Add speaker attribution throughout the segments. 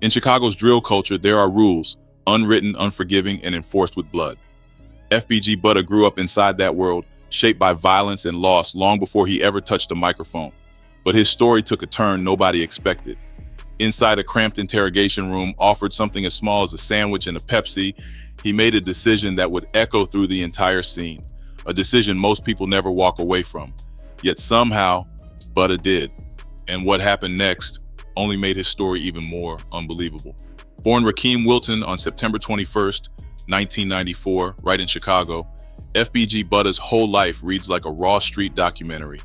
Speaker 1: In Chicago's drill culture, there are rules, unwritten, unforgiving, and enforced with blood. FBG Butta grew up inside that world, shaped by violence and loss long before he ever touched a microphone. But his story took a turn nobody expected. Inside a cramped interrogation room, offered something as small as a sandwich and a Pepsi, he made a decision that would echo through the entire scene. A decision most people never walk away from. Yet somehow, Butta did. And what happened next only made his story even more unbelievable. Born Rakeem Wilton on September 21st, 1994, right in Chicago, FBG Butta's whole life reads like a raw street documentary.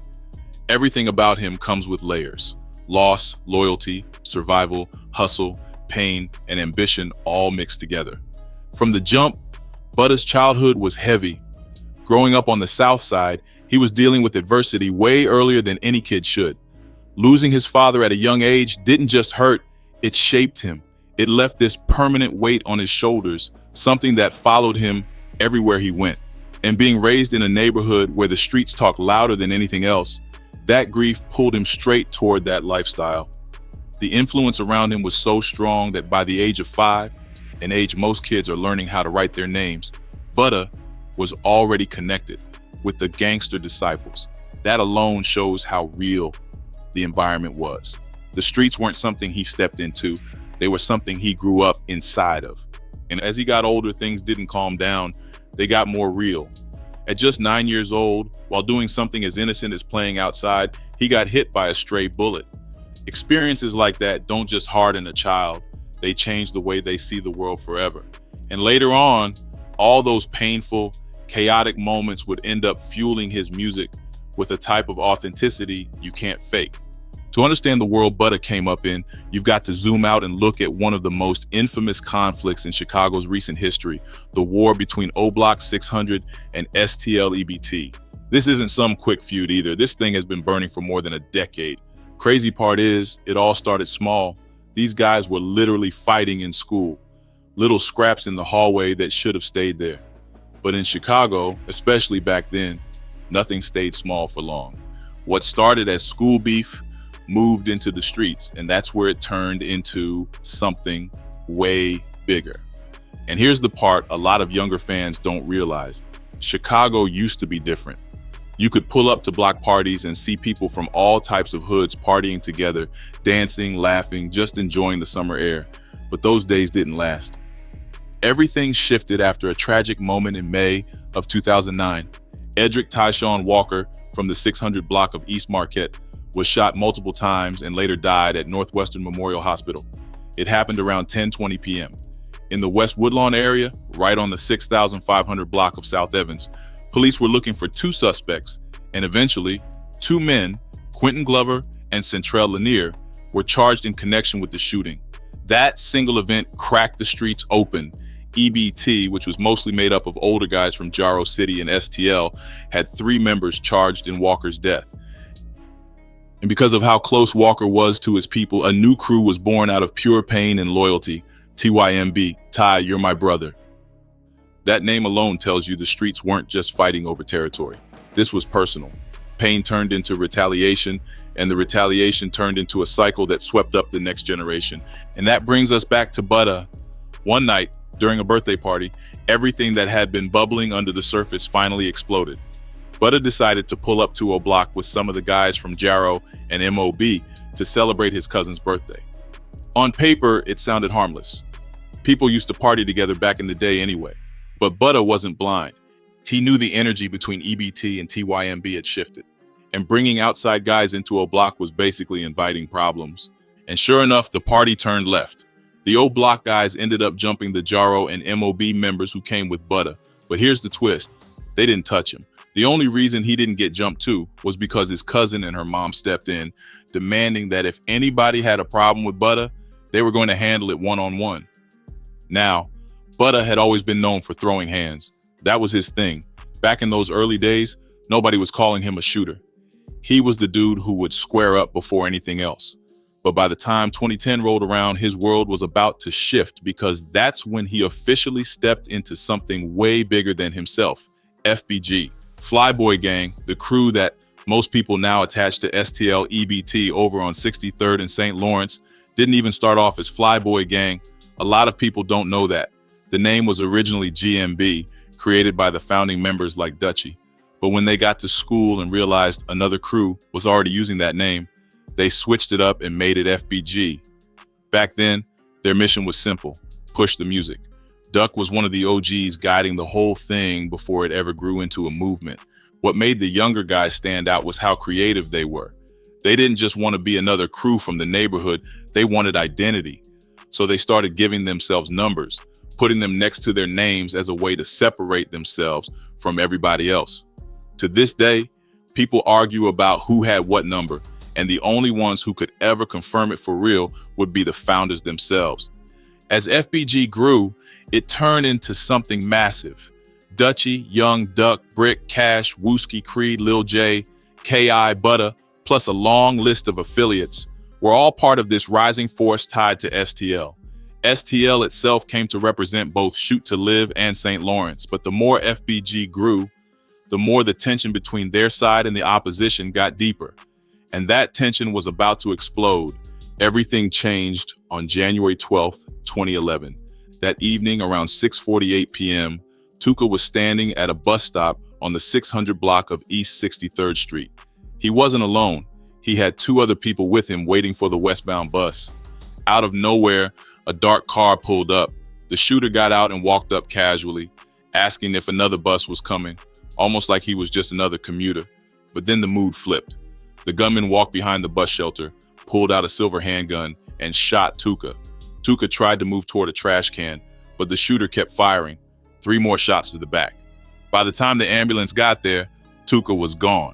Speaker 1: Everything about him comes with layers. Loss, loyalty, survival, hustle, pain, and ambition all mixed together. From the jump, Butta's childhood was heavy. Growing up on the South Side, he was dealing with adversity way earlier than any kid should. Losing his father at a young age didn't just hurt, it shaped him. It left this permanent weight on his shoulders, something that followed him everywhere he went. And being raised in a neighborhood where the streets talk louder than anything else, that grief pulled him straight toward that lifestyle. The influence around him was so strong that by the age of 5, an age most kids are learning how to write their names, Butta was already connected with the gangster disciples. That alone shows how real the environment was. The streets weren't something he stepped into, they were something he grew up inside of. And as he got older, things didn't calm down, they got more real. At just 9 years old, while doing something as innocent as playing outside, he got hit by a stray bullet. Experiences like that don't just harden a child, they change the way they see the world forever. And later on, all those painful, chaotic moments would end up fueling his music with a type of authenticity you can't fake. To understand the world Butta came up in, you've got to zoom out and look at one of the most infamous conflicts in Chicago's recent history, the war between O Block 600 and STL EBT. This isn't some quick feud either. This thing has been burning for more than a decade. Crazy part is, it all started small. These guys were literally fighting in school. Little scraps in the hallway that should have stayed there. But in Chicago, especially back then, nothing stayed small for long. What started as school beef moved into the streets, and that's where it turned into something way bigger. And here's the part a lot of younger fans don't realize. Chicago used to be different. You could pull up to block parties and see people from all types of hoods partying together, dancing, laughing, just enjoying the summer air. But those days didn't last. Everything shifted after a tragic moment in May of 2009. Edric Tyshawn Walker from the 600 block of East Marquette was shot multiple times and later died at Northwestern Memorial Hospital. It happened around 10:20 p.m. In the West Woodlawn area, right on the 6,500 block of South Evans, police were looking for 2 suspects, and eventually, 2 men, Quentin Glover and Centrell Lanier, were charged in connection with the shooting. That single event cracked the streets open. EBT, which was mostly made up of older guys from Jarrow City and STL, had 3 members charged in Walker's death. And because of how close Walker was to his people, a new crew was born out of pure pain and loyalty. TYMB, Ty, you're my brother. That name alone tells you the streets weren't just fighting over territory. This was personal. Pain turned into retaliation, and the retaliation turned into a cycle that swept up the next generation. And that brings us back to Butta. One night, during a birthday party, everything that had been bubbling under the surface finally exploded. Butta decided to pull up to a block with some of the guys from Jarrow and MOB to celebrate his cousin's birthday. On paper, it sounded harmless. People used to party together back in the day anyway. But Butta wasn't blind. He knew the energy between EBT and TYMB had shifted. And bringing outside guys into a block was basically inviting problems. And sure enough, the party turned left. The O Block guys ended up jumping the Jarrow and MOB members who came with Butta. But here's the twist. They didn't touch him. The only reason he didn't get jumped too was because his cousin and her mom stepped in, demanding that if anybody had a problem with Butta, they were going to handle it one-on-one. Now, Butta had always been known for throwing hands. That was his thing. Back in those early days, nobody was calling him a shooter. He was the dude who would square up before anything else. But by the time 2010 rolled around, his world was about to shift because that's when he officially stepped into something way bigger than himself, FBG. Flyboy Gang, the crew that most people now attach to STL EBT over on 63rd and St. Lawrence, Didn't even start off as Flyboy Gang. A lot of people don't know that. The name was originally GMB, created by the founding members like Dutchie. But when they got to school and realized another crew was already using that name, they switched it up and made it FBG. Back then, their mission was simple: push the music. Duck was one of the OGs guiding the whole thing before it ever grew into a movement. What made the younger guys stand out was how creative they were. They didn't just want to be another crew from the neighborhood, they wanted identity. So they started giving themselves numbers, putting them next to their names as a way to separate themselves from everybody else. To this day, people argue about who had what number, and the only ones who could ever confirm it for real would be the founders themselves. As FBG grew, it turned into something massive. Dutchie, Young, Duck, Brick, Cash, Wooski, Creed, Lil J, K.I., Butta, plus a long list of affiliates, were all part of this rising force tied to STL. STL itself came to represent both Shoot to Live and St. Lawrence, but the more FBG grew, the more the tension between their side and the opposition got deeper. And that tension was about to explode. Everything changed on January 12th, 2011. That evening around 6:48 p.m., Tuka was standing at a bus stop on the 600 block of East 63rd Street. He wasn't alone. He had two other people with him waiting for the westbound bus. Out of nowhere, a dark car pulled up. The shooter got out and walked up casually, asking if another bus was coming, almost like he was just another commuter. But then the mood flipped. The gunman walked behind the bus shelter, pulled out a silver handgun, and shot Tuka. Tuka tried to move toward a trash can, but the shooter kept firing. 3 more shots to the back. By the time the ambulance got there, Tuka was gone.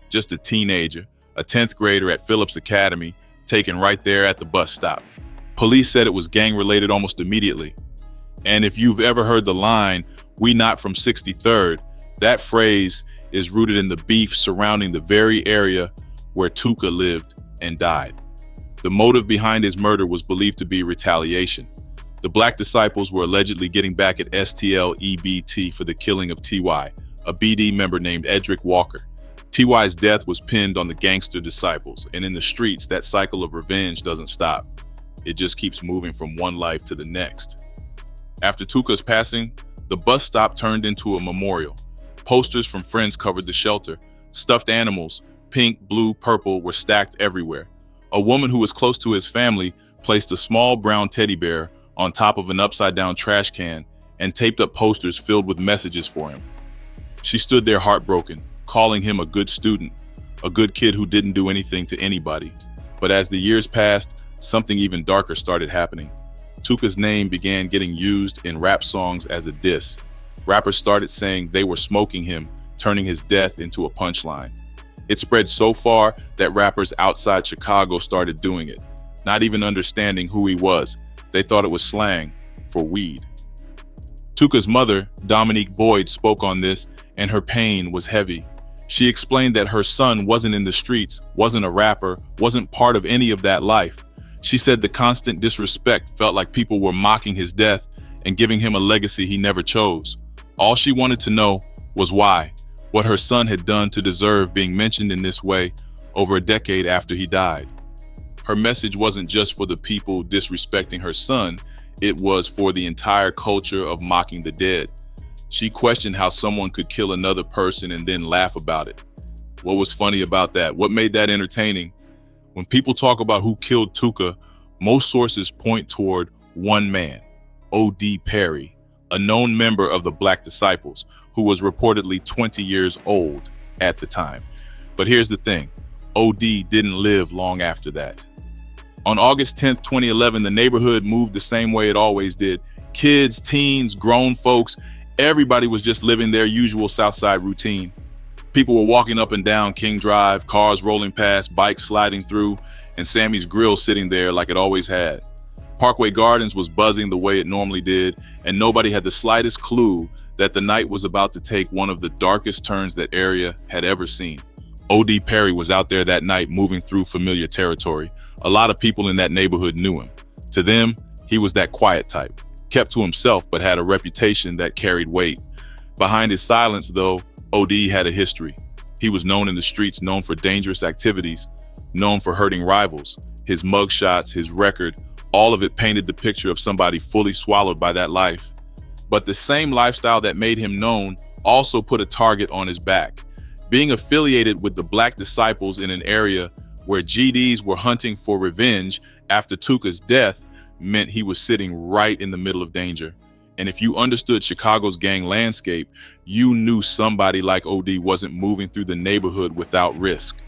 Speaker 1: Just a teenager, a 10th grader at Phillips Academy, taken right there at the bus stop. Police said it was gang-related almost immediately. And if you've ever heard the line, "We not from 63rd," that phrase is rooted in the beef surrounding the very area where Tuka lived and died. The motive behind his murder was believed to be retaliation. The Black Disciples were allegedly getting back at STL EBT for the killing of TY, a BD member named Edric Walker. TY's death was pinned on the gangster disciples, and in the streets, that cycle of revenge doesn't stop. It just keeps moving from one life to the next. After Tuka's passing, the bus stop turned into a memorial. Posters from friends covered the shelter. Stuffed animals, pink, blue, purple, were stacked everywhere. A woman who was close to his family placed a small brown teddy bear on top of an upside-down trash can and taped up posters filled with messages for him. She stood there heartbroken, calling him a good student, a good kid who didn't do anything to anybody. But as the years passed, something even darker started happening. Tuka's name began getting used in rap songs as a diss. Rappers started saying they were smoking him, turning his death into a punchline. It spread so far that rappers outside Chicago started doing it, not even understanding who he was. They thought it was slang for weed. Tuka's mother, Dominique Boyd, spoke on this, and her pain was heavy. She explained that her son wasn't in the streets, wasn't a rapper, wasn't part of any of that life. She said the constant disrespect felt like people were mocking his death and giving him a legacy he never chose. All she wanted to know was why, what her son had done to deserve being mentioned in this way over a decade after he died. Her message wasn't just for the people disrespecting her son, it was for the entire culture of mocking the dead. She questioned how someone could kill another person and then laugh about it. What was funny about that? What made that entertaining? When people talk about who killed Tuka, most sources point toward one man, O.D. Perry, a known member of the Black Disciples, who was reportedly 20 years old at the time. But here's the thing, O.D. didn't live long after that. On August 10th, 2011, the neighborhood moved the same way it always did. Kids, teens, grown folks, everybody was just living their usual Southside routine. People were walking up and down King Drive, cars rolling past, bikes sliding through, and Sammy's Grill sitting there like it always had. Parkway Gardens was buzzing the way it normally did, and nobody had the slightest clue that the night was about to take one of the darkest turns that area had ever seen. O.D. Perry was out there that night moving through familiar territory. A lot of people in that neighborhood knew him. To them, he was that quiet type, kept to himself but had a reputation that carried weight. Behind his silence, though, O.D. had a history. He was known in the streets, known for dangerous activities, known for hurting rivals, His mugshots, his record, all of it painted the picture of somebody fully swallowed by that life. But the same lifestyle that made him known also put a target on his back. Being affiliated with the Black disciples in an area where GDs were hunting for revenge after Tuka's death meant he was sitting right in the middle of danger. And if you understood Chicago's gang landscape, you knew somebody like OD wasn't moving through the neighborhood without risk.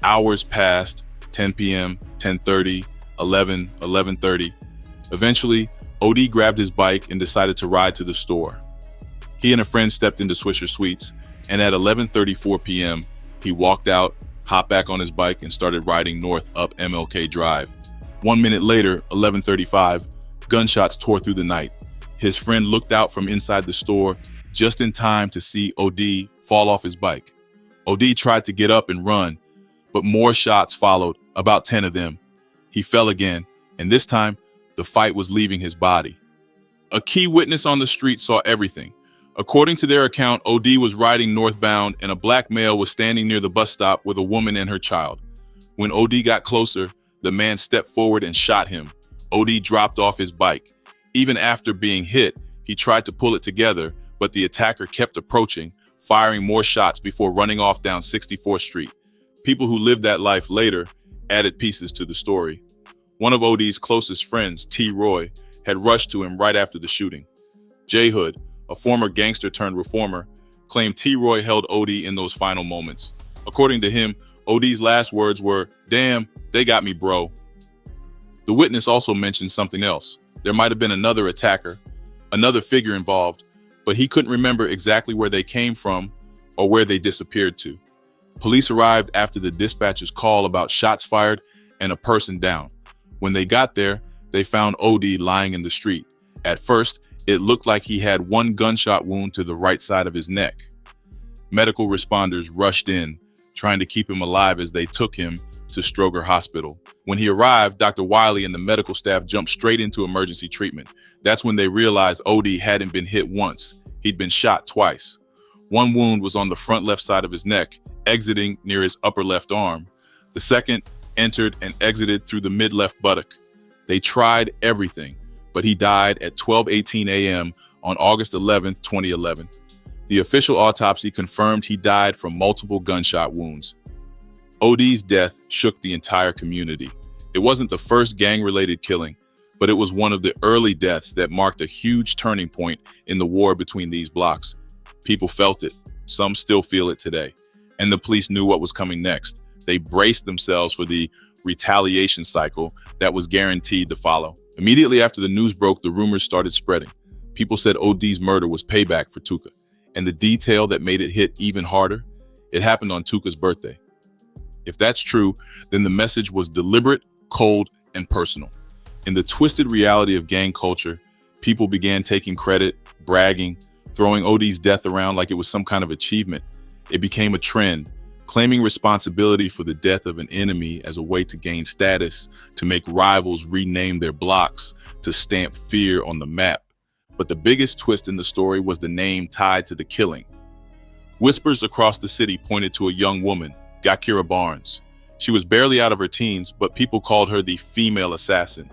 Speaker 1: Hours passed, 10 p.m., 10:30, 11, 11:30. Eventually, OD grabbed his bike and decided to ride to the store. He and a friend stepped into Swisher Sweets, and at 11:34 p.m., he walked out, hopped back on his bike, and started riding north up MLK Drive. 1 minute later, 11:35, gunshots tore through the night. His friend looked out from inside the store just in time to see OD fall off his bike. OD tried to get up and run, but more shots followed, about 10 of them. He fell again, and this time, the fight was leaving his body. A key witness on the street saw everything. According to their account, OD was riding northbound and a black male was standing near the bus stop with a woman and her child. When OD got closer, the man stepped forward and shot him. OD dropped off his bike. Even after being hit, he tried to pull it together, but the attacker kept approaching, firing more shots before running off down 64th Street. People who lived that life later added pieces to the story. One of OD's closest friends, T. Roy, had rushed to him right after the shooting. J. Hood, a former gangster turned reformer, claimed T. Roy held OD in those final moments. According to him, OD's last words were, "Damn, they got me, bro." The witness also mentioned something else. There might have been another attacker, another figure involved, but he couldn't remember exactly where they came from or where they disappeared to. Police arrived after the dispatcher's call about shots fired and a person down. When they got there, they found OD lying in the street. At first, it looked like he had one gunshot wound to the right side of his neck. Medical responders rushed in, trying to keep him alive as they took him to Stroger Hospital. When he arrived, Dr. Wiley and the medical staff jumped straight into emergency treatment. That's when they realized OD hadn't been hit once. He'd been shot twice. One wound was on the front left side of his neck, exiting near his upper left arm. The second entered and exited through the mid-left buttock. They tried everything, but he died at 12:18 a.m. on August 11th, 2011. The official autopsy confirmed he died from multiple gunshot wounds. OD's death shook the entire community. It wasn't the first gang-related killing, but it was one of the early deaths that marked a huge turning point in the war between these blocks. People felt it. Some still feel it today. And the police knew what was coming next. They braced themselves for the retaliation cycle that was guaranteed to follow. Immediately after the news broke, the rumors started spreading. People said OD's murder was payback for Tuka. And the detail that made it hit even harder, it happened on Tuka's birthday. If that's true, then the message was deliberate, cold, and personal. In the twisted reality of gang culture, people began taking credit, bragging, throwing OD's death around like it was some kind of achievement. It became a trend, claiming responsibility for the death of an enemy as a way to gain status, to make rivals rename their blocks, to stamp fear on the map. But the biggest twist in the story was the name tied to the killing. Whispers across the city pointed to a young woman, Gakira Barnes. She was barely out of her teens, but people called her the female assassin.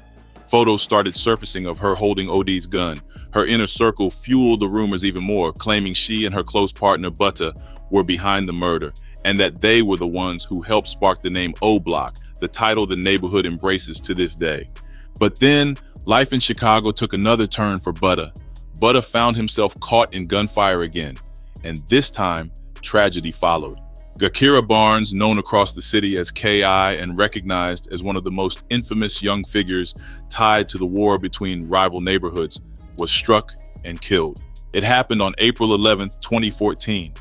Speaker 1: Photos started surfacing of her holding OD's gun. Her inner circle fueled the rumors even more, claiming she and her close partner Butta were behind the murder, and that they were the ones who helped spark the name O Block, the title the neighborhood embraces to this day. But then, life in Chicago took another turn for Butta. Butta found himself caught in gunfire again, and this time, tragedy followed. Gakira Barnes, known across the city as K.I. and recognized as one of the most infamous young figures tied to the war between rival neighborhoods, was struck and killed. It happened on April 11th, 2014.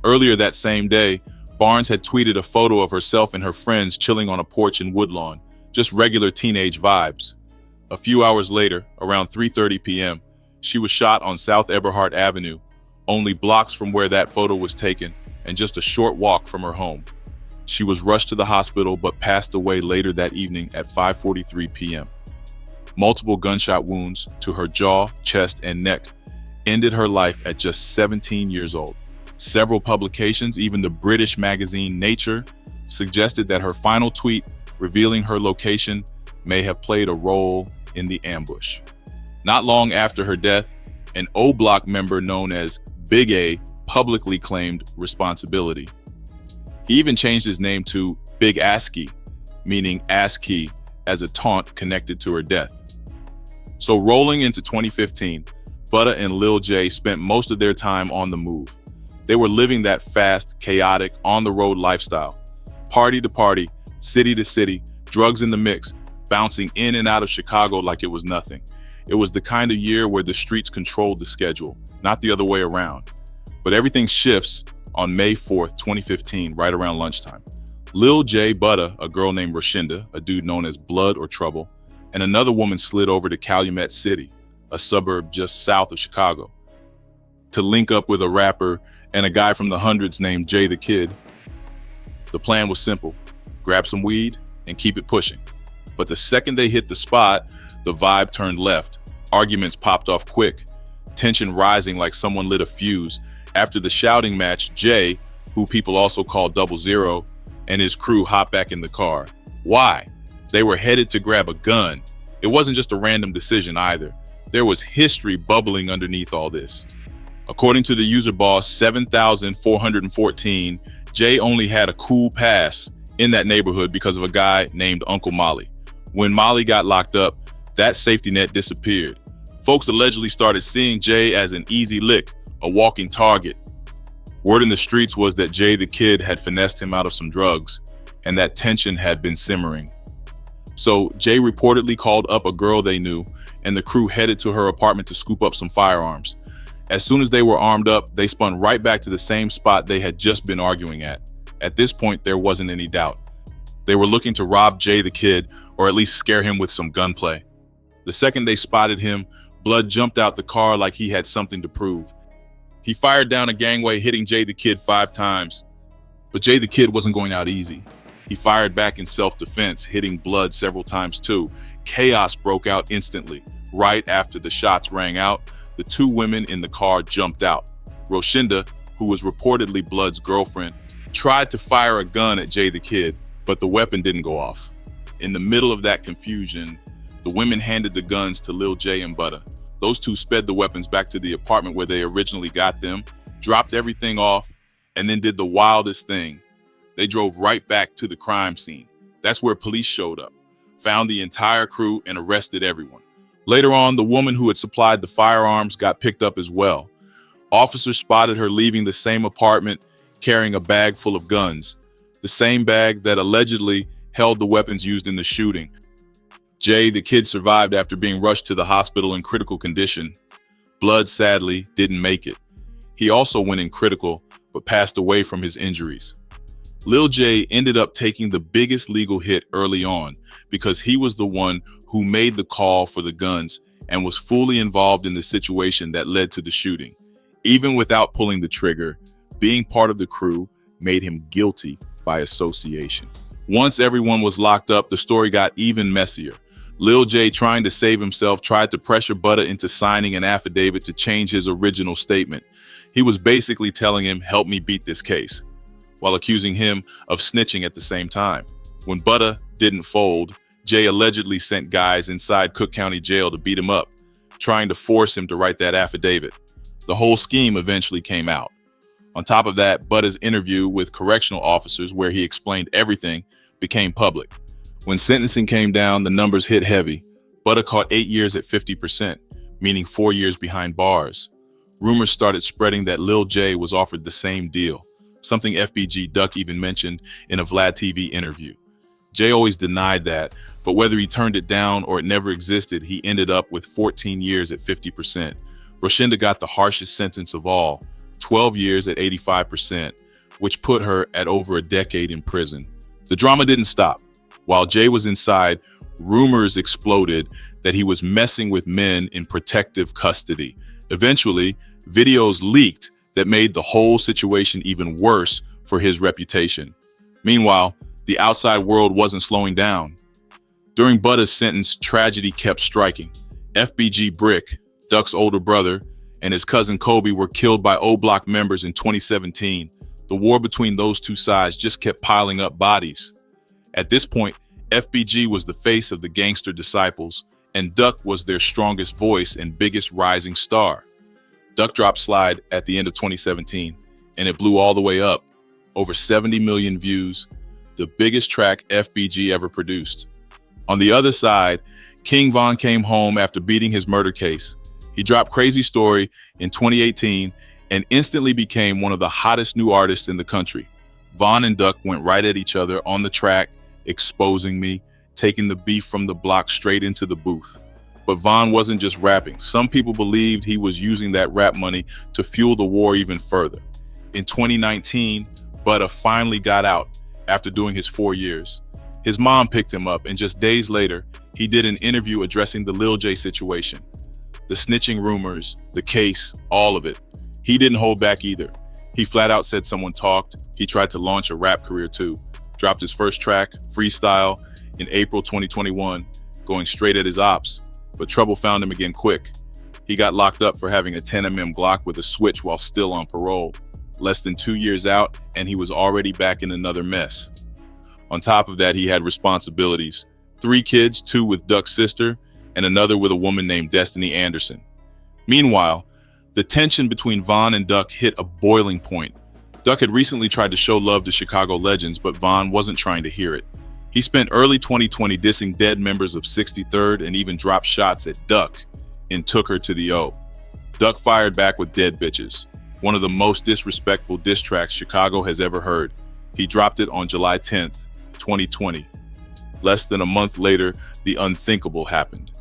Speaker 1: Earlier that same day, Barnes had tweeted a photo of herself and her friends chilling on a porch in Woodlawn, just regular teenage vibes. A few hours later, around 3:30 p.m., she was shot on South Eberhart Avenue, only blocks from where that photo was taken and just a short walk from her home. She was rushed to the hospital but passed away later that evening at 5:43 p.m. Multiple gunshot wounds to her jaw, chest, and neck ended her life at just 17 years old. Several publications, even the British magazine Nature, suggested that her final tweet revealing her location may have played a role in the ambush. Not long after her death, an O Block member known as Big A publicly claimed responsibility. He even changed his name to Big ASCII, meaning ASCII, as a taunt connected to her death. So rolling into 2015, Butta and Lil J spent most of their time on the move. They were living that fast, chaotic, on-the-road lifestyle. Party to party, city to city, drugs in the mix, bouncing in and out of Chicago like it was nothing. It was the kind of year where the streets controlled the schedule, not the other way around. But everything shifts on May 4th, 2015, right around lunchtime. Lil J Butta, a girl named Roshinda, a dude known as Blood or Trouble, and another woman slid over to Calumet City, a suburb just south of Chicago, to link up with a rapper and a guy from the hundreds named Jay the Kid. The plan was simple: grab some weed and keep it pushing. But the second they hit the spot, the vibe turned left. Arguments popped off quick, tension rising like someone lit a fuse. After the shouting match, Jay, who people also call 00, and his crew hopped back in the car. Why? They were headed to grab a gun. It wasn't just a random decision either. There was history bubbling underneath all this. According to the user boss 7414, Jay only had a cool pass in that neighborhood because of a guy named Uncle Molly. When Molly got locked up, that safety net disappeared. Folks allegedly started seeing Jay as an easy lick, a walking target. Word in the streets was that Jay the Kid had finessed him out of some drugs, and that tension had been simmering. So Jay reportedly called up a girl they knew, and the crew headed to her apartment to scoop up some firearms. As soon as they were armed up, they spun right back to the same spot they had just been arguing at. At this point, there wasn't any doubt. They were looking to rob Jay the Kid, or at least scare him with some gunplay. The second they spotted him, Blood jumped out the car like he had something to prove. He fired down a gangway, hitting Jay the Kid 5 times. But Jay the Kid wasn't going out easy. He fired back in self-defense, hitting Blood several times too. Chaos broke out instantly. Right after the shots rang out, the 2 women in the car jumped out. Roshinda, who was reportedly Blood's girlfriend, tried to fire a gun at Jay the Kid, but the weapon didn't go off. In the middle of that confusion, the women handed the guns to Lil J and Butta. Those 2 sped the weapons back to the apartment where they originally got them, dropped everything off, and then did the wildest thing. They drove right back to the crime scene. That's where police showed up, found the entire crew, and arrested everyone. Later on, the woman who had supplied the firearms got picked up as well. Officers spotted her leaving the same apartment carrying a bag full of guns, the same bag that allegedly held the weapons used in the shooting. Jay the Kid survived after being rushed to the hospital in critical condition. Blood, sadly, didn't make it. He also went in critical, but passed away from his injuries. Lil J ended up taking the biggest legal hit early on because he was the one who made the call for the guns and was fully involved in the situation that led to the shooting. Even without pulling the trigger, being part of the crew made him guilty by association. Once everyone was locked up, the story got even messier. Lil J, trying to save himself, tried to pressure Butta into signing an affidavit to change his original statement. He was basically telling him, "Help me beat this case," while accusing him of snitching at the same time. When Butta didn't fold, Jay allegedly sent guys inside Cook County Jail to beat him up, trying to force him to write that affidavit. The whole scheme eventually came out. On top of that, Butta's interview with correctional officers, where he explained everything, became public. When sentencing came down, the numbers hit heavy. Butta caught 8 years at 50%, meaning 4 years behind bars. Rumors started spreading that Lil J was offered the same deal, something FBG Duck even mentioned in a Vlad TV interview. Jay always denied that, but whether he turned it down or it never existed, he ended up with 14 years at 50%. Roshinda got the harshest sentence of all, 12 years at 85%, which put her at over a decade in prison. The drama didn't stop. While Jay was inside, rumors exploded that he was messing with men in protective custody. Eventually, videos leaked that made the whole situation even worse for his reputation. Meanwhile, the outside world wasn't slowing down. During Butta's sentence, tragedy kept striking. FBG Brick, Duck's older brother, and his cousin Kobe were killed by O Block members in 2017. The war between those 2 sides just kept piling up bodies. At this point, FBG was the face of the gangster disciples, and Duck was their strongest voice and biggest rising star. Duck dropped Slide at the end of 2017, and it blew all the way up, over 70 million views, the biggest track FBG ever produced. On the other side, King Von came home after beating his murder case. He dropped Crazy Story in 2018 and instantly became one of the hottest new artists in the country. Von and Duck went right at each other on the track, exposing me, taking the beef from the block straight into the booth. But Von wasn't just rapping. Some people believed he was using that rap money to fuel the war even further. In 2019, Butta finally got out after doing his 4 years. His mom picked him up, and just days later, he did an interview addressing the Lil J situation. The snitching rumors, the case, all of it. He didn't hold back either. He flat out said someone talked. He tried to launch a rap career too. Dropped his first track, Freestyle, in April 2021, going straight at his ops. But trouble found him again quick. He got locked up for having a 10mm Glock with a switch while still on parole. Less than 2 years out, and he was already back in another mess. On top of that, he had responsibilities. 3 kids, 2 with Duck's sister, and another with a woman named Destiny Anderson. Meanwhile, the tension between Von and Duck hit a boiling point. Duck had recently tried to show love to Chicago legends, but Von wasn't trying to hear it. He spent early 2020 dissing dead members of 63rd and even dropped shots at Duck in Tuka to the O. Duck fired back with Dead Bitches, one of the most disrespectful diss tracks Chicago has ever heard. He dropped it on July 10th, 2020. Less than a month later, the unthinkable happened.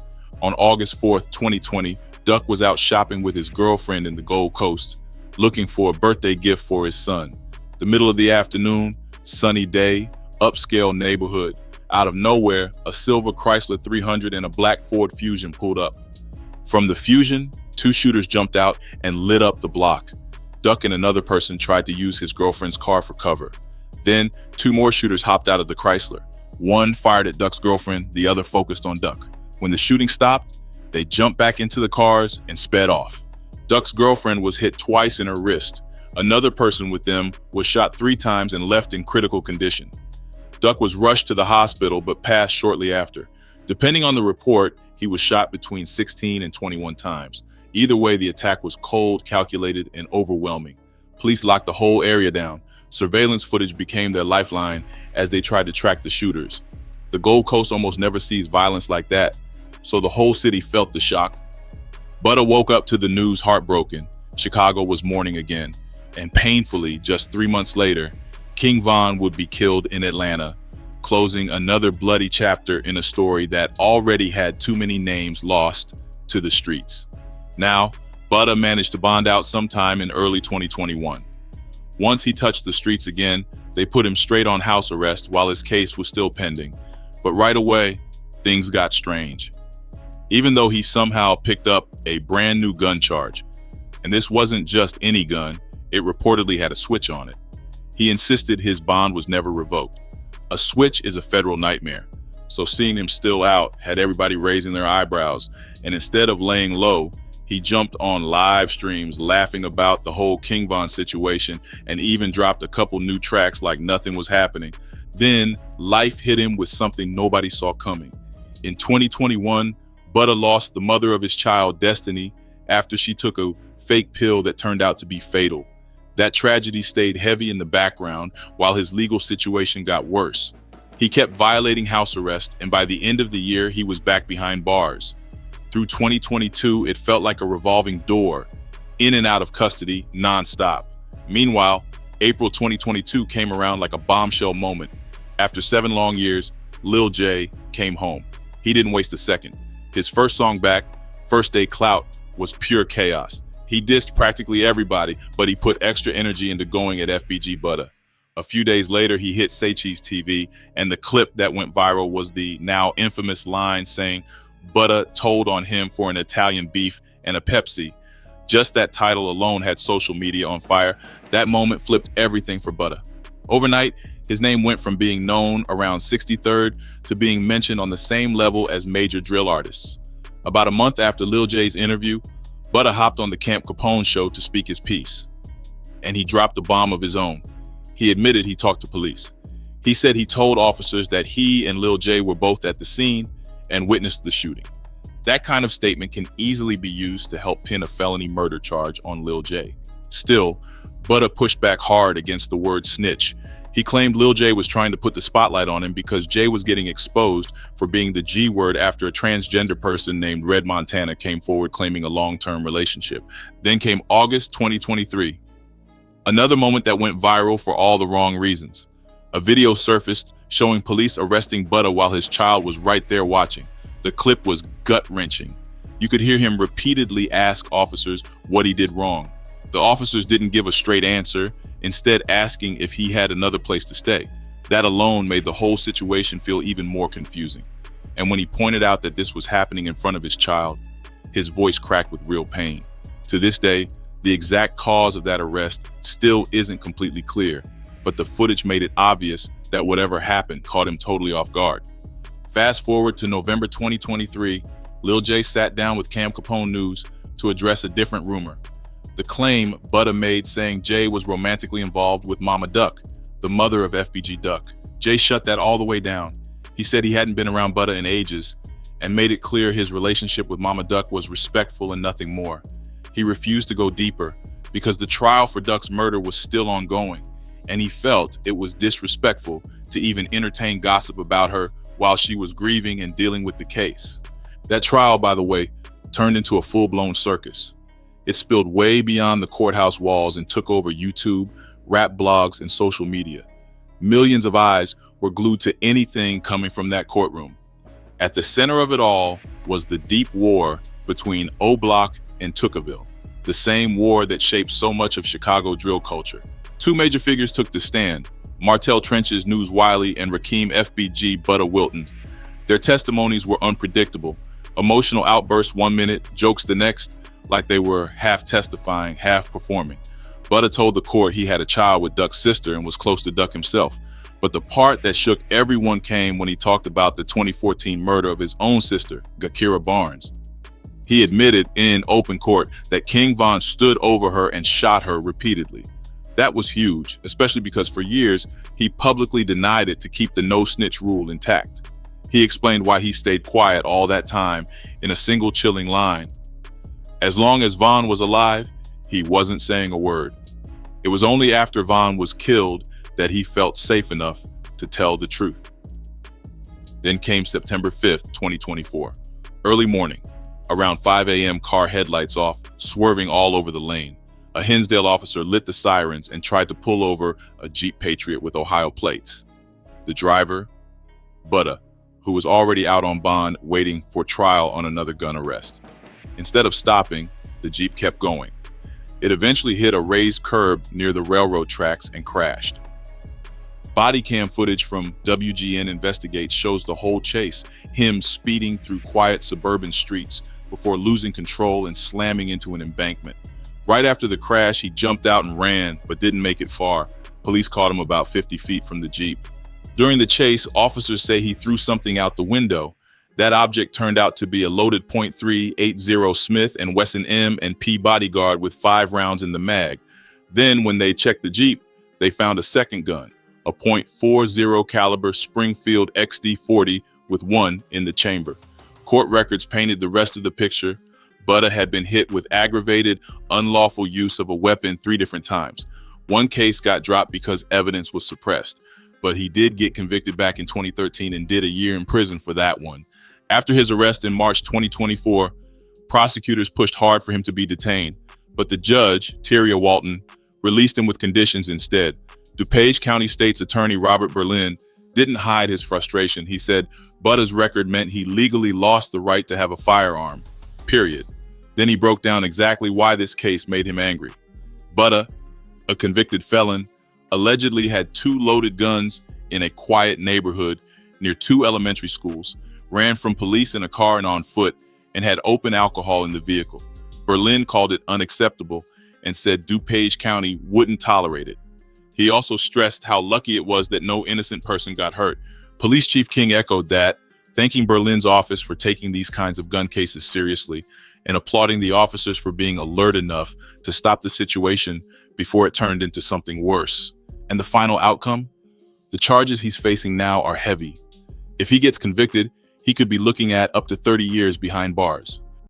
Speaker 1: On August 4th, 2020, Duck was out shopping with his girlfriend in the Gold Coast, looking for a birthday gift for his son. The middle of the afternoon, sunny day, upscale neighborhood. Out of nowhere, a silver Chrysler 300 and a black Ford Fusion pulled up. From the Fusion, 2 shooters jumped out and lit up the block. Duck and another person tried to use his girlfriend's car for cover. Then, 2 more shooters hopped out of the Chrysler. One fired at Duck's girlfriend, the other focused on Duck. When the shooting stopped, they jumped back into the cars and sped off. Duck's girlfriend was hit twice in her wrist. Another person with them was shot 3 times and left in critical condition. Duck was rushed to the hospital but passed shortly after. Depending on the report, he was shot between 16 and 21 times. Either way, the attack was cold, calculated, and overwhelming. Police locked the whole area down. Surveillance footage became their lifeline as they tried to track the shooters. The Gold Coast almost never sees violence like that, so the whole city felt the shock. Butta woke up to the news heartbroken. Chicago was mourning again. And painfully, just 3 months later, King Von would be killed in Atlanta, closing another bloody chapter in a story that already had too many names lost to the streets. Now, Butta managed to bond out sometime in early 2021. Once he touched the streets again, they put him straight on house arrest while his case was still pending. But right away, things got strange. Even though he somehow picked up a brand new gun charge, and this wasn't just any gun, it reportedly had a switch on it. He insisted his bond was never revoked. A switch is a federal nightmare, so seeing him still out had everybody raising their eyebrows, and instead of laying low, he jumped on live streams laughing about the whole King Von situation and even dropped a couple new tracks like nothing was happening. Then life hit him with something nobody saw coming. In 2021, Butta lost the mother of his child, Destiny, after she took a fake pill that turned out to be fatal. That tragedy stayed heavy in the background while his legal situation got worse. He kept violating house arrest, and by the end of the year, he was back behind bars. Through 2022, it felt like a revolving door, in and out of custody, nonstop. Meanwhile, April 2022 came around like a bombshell moment. After 7 long years, Lil J came home. He didn't waste a second. His first song back, First Day Clout, was pure chaos. He dissed practically everybody, but he put extra energy into going at FBG Butta. A few days later, he hit Say Cheese TV, and the clip that went viral was the now infamous line saying, "Butta told on him for an Italian beef and a Pepsi." Just that title alone had social media on fire. That moment flipped everything for Butta. Overnight, his name went from being known around 63rd to being mentioned on the same level as major drill artists. About a month after Lil J's interview, Butta hopped on the Camp Capone show to speak his piece. And he dropped a bomb of his own. He admitted he talked to police. He said he told officers that he and Lil J were both at the scene and witnessed the shooting. That kind of statement can easily be used to help pin a felony murder charge on Lil J. Still, Butta pushed back hard against the word snitch. He claimed Lil J was trying to put the spotlight on him because Jay was getting exposed for being the G word after a transgender person named Red Montana came forward claiming a long-term relationship. Then came August 2023. Another moment that went viral for all the wrong reasons. A video surfaced showing police arresting Butta while his child was right there watching. The clip was gut-wrenching. You could hear him repeatedly ask officers what he did wrong. The officers didn't give a straight answer, instead asking if he had another place to stay. That alone made the whole situation feel even more confusing. And when he pointed out that this was happening in front of his child, his voice cracked with real pain. To this day, the exact cause of that arrest still isn't completely clear, but the footage made it obvious that whatever happened caught him totally off guard. Fast forward to November 2023, Lil J sat down with Cam Capone News to address a different rumor. The claim Butta made saying Jay was romantically involved with Mama Duck, the mother of FBG Duck. Jay shut that all the way down. He said he hadn't been around Butta in ages and made it clear his relationship with Mama Duck was respectful and nothing more. He refused to go deeper because the trial for Duck's murder was still ongoing, and he felt it was disrespectful to even entertain gossip about her while she was grieving and dealing with the case. That trial, by the way, turned into a full-blown circus. It spilled way beyond the courthouse walls and took over YouTube, rap blogs, and social media. Millions of eyes were glued to anything coming from that courtroom. At the center of it all was the deep war between O-Block and Tukaville, the same war that shaped so much of Chicago drill culture. Two major figures took the stand, Martell Trench's News Wiley and Rakeem FBG Butta Wilton. Their testimonies were unpredictable. Emotional outbursts 1 minute, jokes the next, like they were half testifying, half performing. Butta told the court he had a child with Duck's sister and was close to Duck himself. But the part that shook everyone came when he talked about the 2014 murder of his own sister, Gakira Barnes. He admitted in open court that King Von stood over her and shot her repeatedly. That was huge, especially because for years, he publicly denied it to keep the no-snitch rule intact. He explained why he stayed quiet all that time in a single chilling line. As long as Von was alive, he wasn't saying a word. It was only after Von was killed that he felt safe enough to tell the truth. Then came September 5th, 2024. Early morning, around 5 a.m., car headlights off, swerving all over the lane. A Hinsdale officer lit the sirens and tried to pull over a Jeep Patriot with Ohio plates. The driver, Butta, who was already out on bond waiting for trial on another gun arrest. Instead of stopping, the Jeep kept going. It eventually hit a raised curb near the railroad tracks and crashed. Body cam footage from WGN Investigates shows the whole chase, him speeding through quiet suburban streets before losing control and slamming into an embankment. Right after the crash, he jumped out and ran, but didn't make it far. Police caught him about 50 feet from the Jeep. During the chase, officers say he threw something out the window. That object turned out to be a loaded .380 Smith & Wesson M&P bodyguard with 5 rounds in the mag. Then, when they checked the Jeep, they found a second gun, a .40 caliber Springfield XD-40 with 1 in the chamber. Court records painted the rest of the picture. Butta had been hit with aggravated, unlawful use of a weapon 3 different times. One case got dropped because evidence was suppressed, but he did get convicted back in 2013 and did a year in prison for that one. After his arrest in March 2024, prosecutors pushed hard for him to be detained, but the judge, Tyria Walton, released him with conditions instead. DuPage County State's Attorney Robert Berlin didn't hide his frustration. He said Butta's record meant he legally lost the right to have a firearm, period. Then he broke down exactly why this case made him angry. Butta, a convicted felon, allegedly had 2 loaded guns in a quiet neighborhood near 2 elementary schools, ran from police in a car and on foot, and had open alcohol in the vehicle. Berlin called it unacceptable and said DuPage County wouldn't tolerate it. He also stressed how lucky it was that no innocent person got hurt. Police Chief King echoed that, thanking Berlin's office for taking these kinds of gun cases seriously and applauding the officers for being alert enough to stop the situation before it turned into something worse. And the final outcome? The charges he's facing now are heavy. If he gets convicted, he could be looking at up to 30 years behind bars.